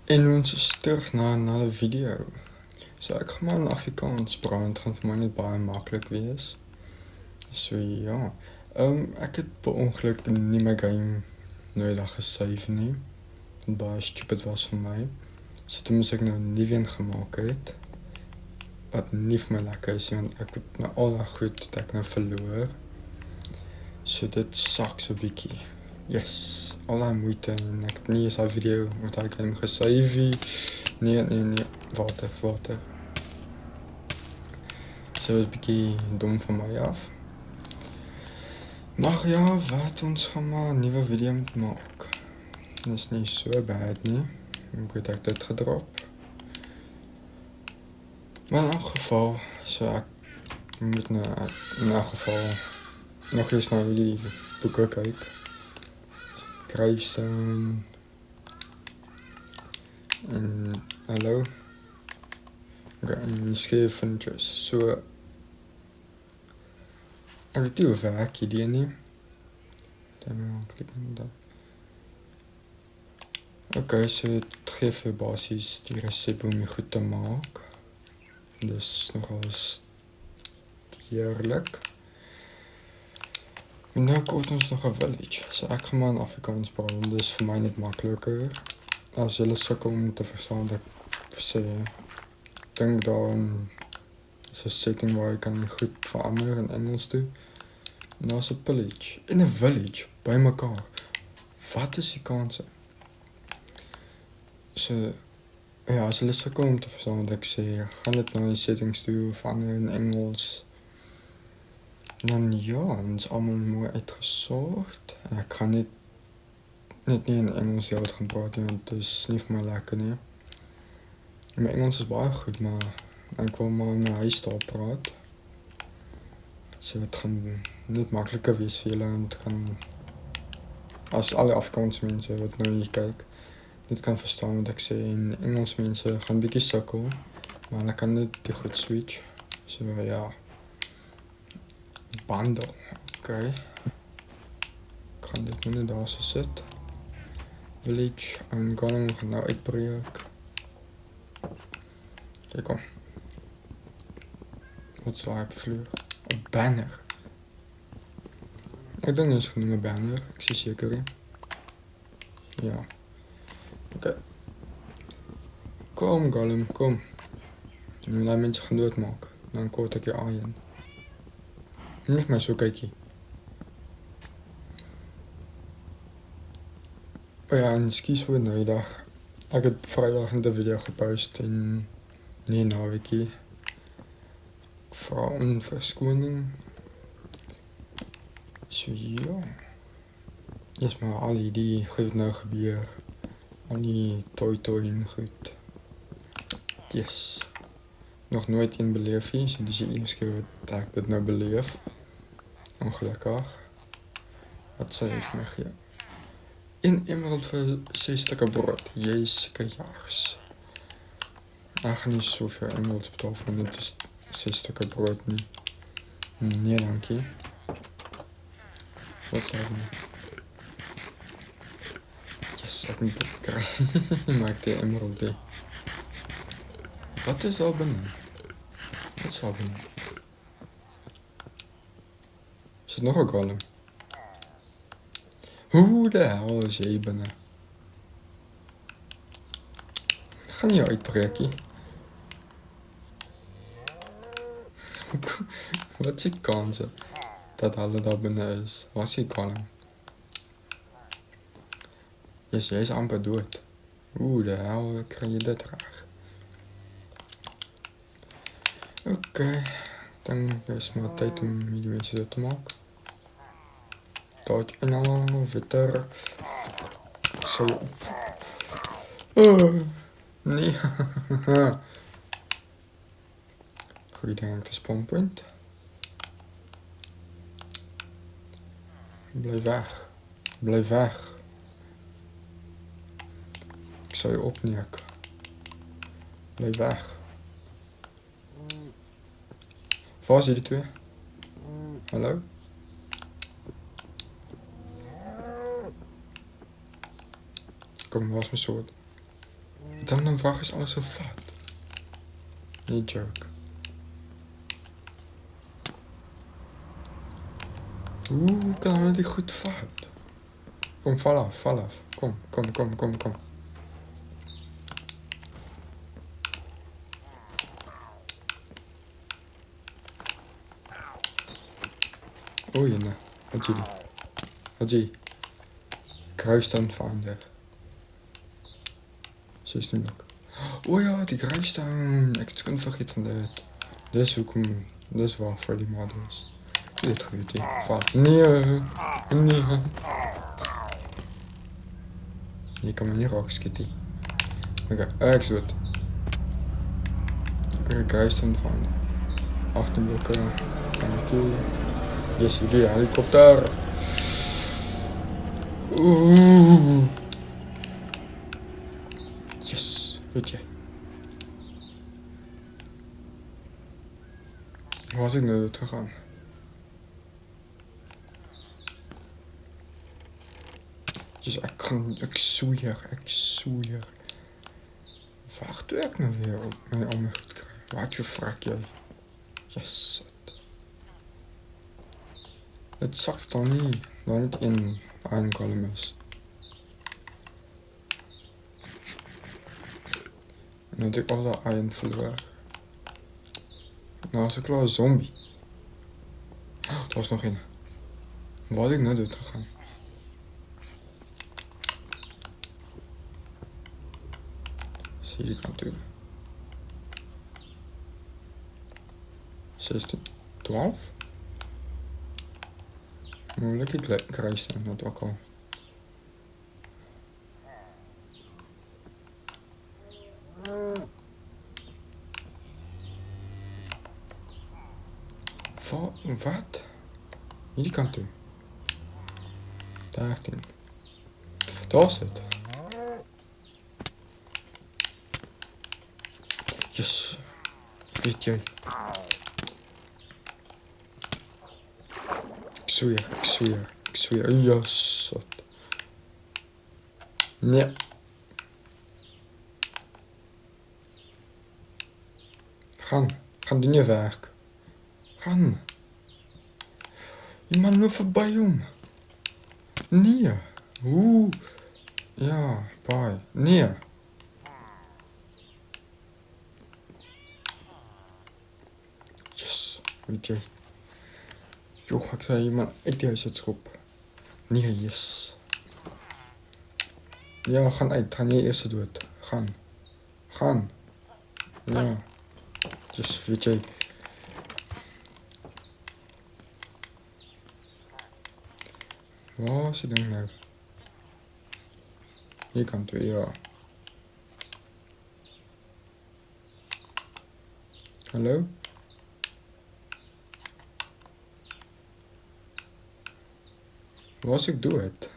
En ons is terug na 'n ander video. So ek gaan maar in Afrikaans praat, het gaan vir my net baie maklik wees. So ja, ek het per ongeluk nie my game nodig gesave nie. Wat baie stupid was vir my. So toe moes ek nou 'n nuwe een gemaak het. Wat nie vir my lekker is, want ek het nou al dat goed dat ek nou verloor. So dit sak so bietjie. Yes, al die moeite en ek het nie eens die video met die game gesave. Nee, water. So is bietjie dom van my af. Maar ja, wat ons gaan maar 'n nuwe video moet maak. Dit is nie so bad nie. Ek het ek dit gedrop. Maar in elk geval, so ek moet nou in elk geval nog eens na jullie boeken kyk. Gravestone en hallo. Okay, en Scavengers. So ek weet nie hoe werk hierdie nie. Dan klik ek daar. Okay, so het gee vir basies die resep om die goed te maak. Dus nogal heerlik. En nou kort ons nog 'n village. So ek gaan maar in Afrikaans praat, dis vir my net makliker. As julle sukkel om te verstaan wat ek sê, dink daaraan is 'n setting waar jy kan goed verander in Engels toe. En daar's 'n village en 'n village by mekaar. Wat is die kanse? So ja, as julle sukkel om te verstaan wat ek sê, gaan dit na die settings toe, verander in Engels. En dan ja, ons is allemaal mooi uitgesorgd. Ek gaan net nie in Engels die wat gaan praat, want het is nie vir my lekker nie. My Engels is baie goed, maar ek wil maar in my huistaal praat. So het gaan net makliker wees vir julle, en het gaan, as alle Afrikaanse mense wat nou hier kyk, dit kan verstaan wat ek sê, en Engels mense gaan bietjie sukkel, maar hulle kan net die goed switch. So ja. Bundle, okay. Ek gaan dit net daar so sit. Village en Golem gaan nou uitbreek. Kijk kom. Wat swaai op vloer? 'n banner. Ek dink dit is genoem 'n banner, ek sê seker nie. Ja. Okay. Kom Golem, kom. En die mense gaan doodmaak. Dan kort ek jou aan. Nie vir my so kykie. Oh ja, en skies voor nou die dag. Ek het Vrydag in die video gepost en nie naweekie. Ek vra om verskoning. So ja. Yes, maar al die goed nou gebeur. Al die toi en goed. Yes. Nog nooit in beleef nie, so dis die eerste keer wat ek dit nou beleef. Ongelukkig. Wat sê jy vir my gee? 1 emerald vir 6 stukke brood. Jy is seker jaars. Ek gaan nie soveel emeralds betaal vir net 6 stukke brood nie. Nee, dankie. Wat sê jy? Yes, ek moet dit kry. Maak die emerald die. Wat is al binne? Wat is al binne? Is dit nog 'n golem? Hoe de hel is jy binne? Gaan jy uitbreek nie? Wat is die kanse dat hulle daar binne is? Waar is die golem? Yes, jy is amper dood. Hoe de hel kry jy dit reg? Okay, dan is maar tyd om die mense dood te maak. Tot en al witter. So. Nee. Goeie ding te spawn point. Bly weg. Bly weg. Ek sal jou opneek. Bly weg. Waar is die twee? Hallo? Kom, waar is my sword? Dan vraag is alles so vat. Nie joke. Hoe kan hy dit goed vat? Kom, val af. Kom. Oh jene, wat zie je? Kruisstone-finder. 16 blok. Oh ja, die kruisstone. Ik had het vergeten van dit. Dit is waar voor die models. Dit gebeurt hier. Val. Nee. Je kan me niet raken, Skitty. Oké, exit. Kruisstone-finder. 18 blokken. Dank Yes, die helikopter. Yes, weet je. Waar was ik nou teruggaan? Dus ik zweer. Wacht, doe ik nou weer om mij goed te krijgen? Wat je vraag jij? Yes. Het zakt dan niet, waar het in een column is. En dan heb ik al dat iron verloren. Nou is ik klaar een zombie. Er was nog een. Wat had ik net dood gegaan? Zie je die kant toe. 16, 12? Moeilijk ik kruis dan, dat ook al. Wat? Hierdie kant toe. 13. Daar is het. Yes. Weet jij. Ik zweer. Yes. Nee. Gaan doen je werk. Gaan. Je man loopt voorbij om. Nee. Oeh. Ja, bye. Nee. Yes. Weet je. Joh, ik zei iemand uit die huis het schop. Nee, yes. Ja, gaan uit. Gaan jij eerst dood. Gaan. Ja. Yes, weet je. Waar is die ding nou? Hier kan het weer, ja. Hallo? Was ik doe het?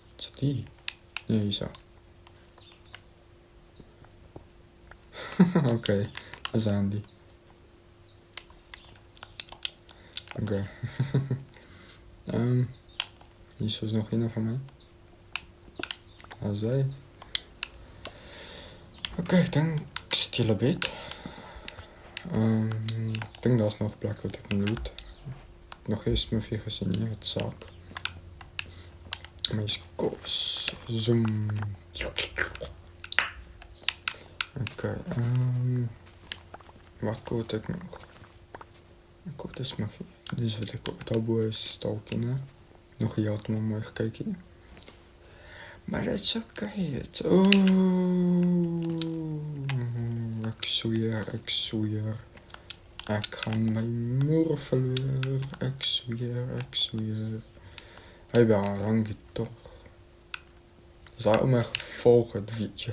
Wat is die? Nee, hier zo. Oké, daar zijn die. Oké. Hier is nog een van mij. Als zij. Oké, ik denk stil een beetje. Ik denk dat is nog plek wat ik moet doen. Nog eerst mijn vier gezien hier, het zak. Mijn koos. Zoom. Oké, wat koot ik nog? Ik koot is mijn vier. Dus wat ik ook taboe is stalken. Nog hier had me mooi gekeken. Maar dat is oké. Ik zweer. Ik ga mijn moeder verloren. Ik zweer. Hij wel, dank je toch. Zij om mij gevolgd, weet je.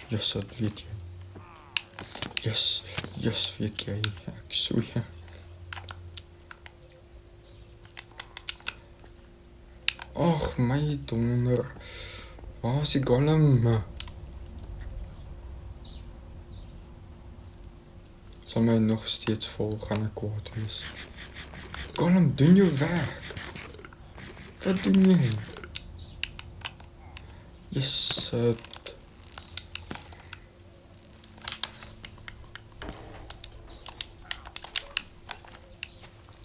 Yes, dat weet je. Yes, weet jij. Ik zweer. Och, mijn donder. Waar is die golem? Zal mij nog steeds volgen en kwaad is. Golem, doe je werk. Wat doe je? Yes,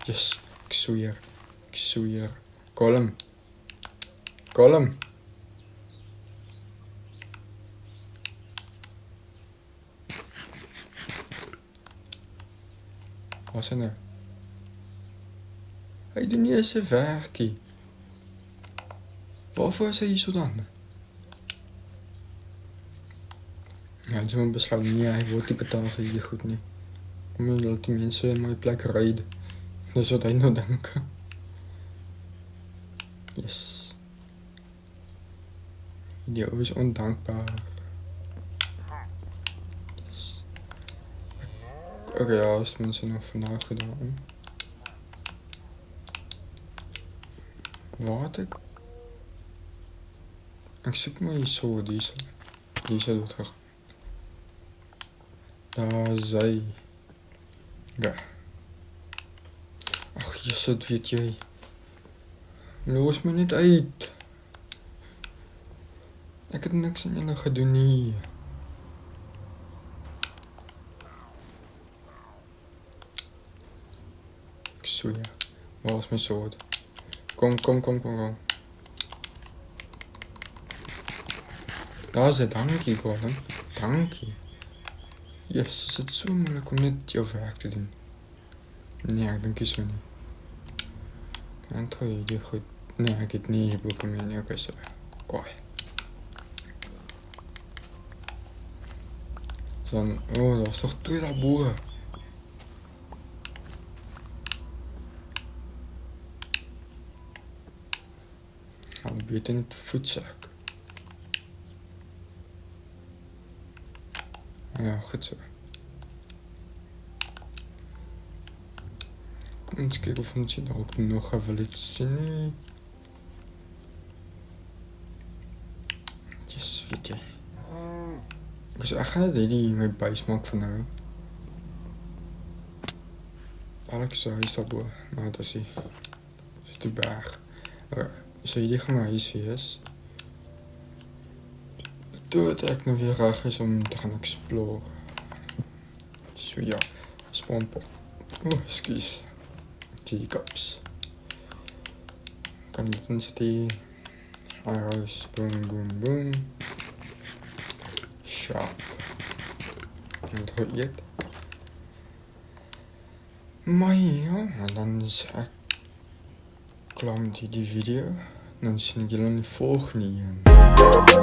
yes, ik zweer. Column. Waar is hy nou? Hy doen nie eens sy werkie. Waarvoor is hy hier so dan? Ja, hy moet besluit, nee, hy word nie betaal vir hierdie goed nie. Kom jy laat die mense in my plek ride. Dis wat hy nou dink. Yes. Die ou is ondankbaar. Yes. Okay, ja, is mense nog vandaag gedaan. Wat ek soek my hier so, die is dood gegaan. Daar is hy. Ja. Ach, Jesus, weet jy. Los my net uit. Ek het niks aan julle gedoen nie. Ek zweer. Waar is my sword? Kom. Daar is hy, dankie, Gordon. Dankie. Yes, is het so moeilijk om net jou werk te doen? Nee, ek dink nie so nie. En trouw jy goed. Nee, ek het nie die boeken meer nie, okay, so. Kwaai. So dan, daar is toch 2 daarboe. Gaan beter net voetzak. Ja, goed so. Kom eens kyk of ons hier dalk nog 'n village sien nie. Yes, weet jy. Ek gaan net hierdie my base maak van nou. Alex se huis daarbo, maar dit is die berg. Okay, so hierdie gaan my huis wees. Toe ek nou weer reg is om te gaan explore. So ja, spawnpot. Excuse. Teacups. Kan dit insit die arrows, boom. Sharp. En dat hoor ek. Maar ja, en dan is ek klaar met die video. Dan sien ek julle in die volgende een.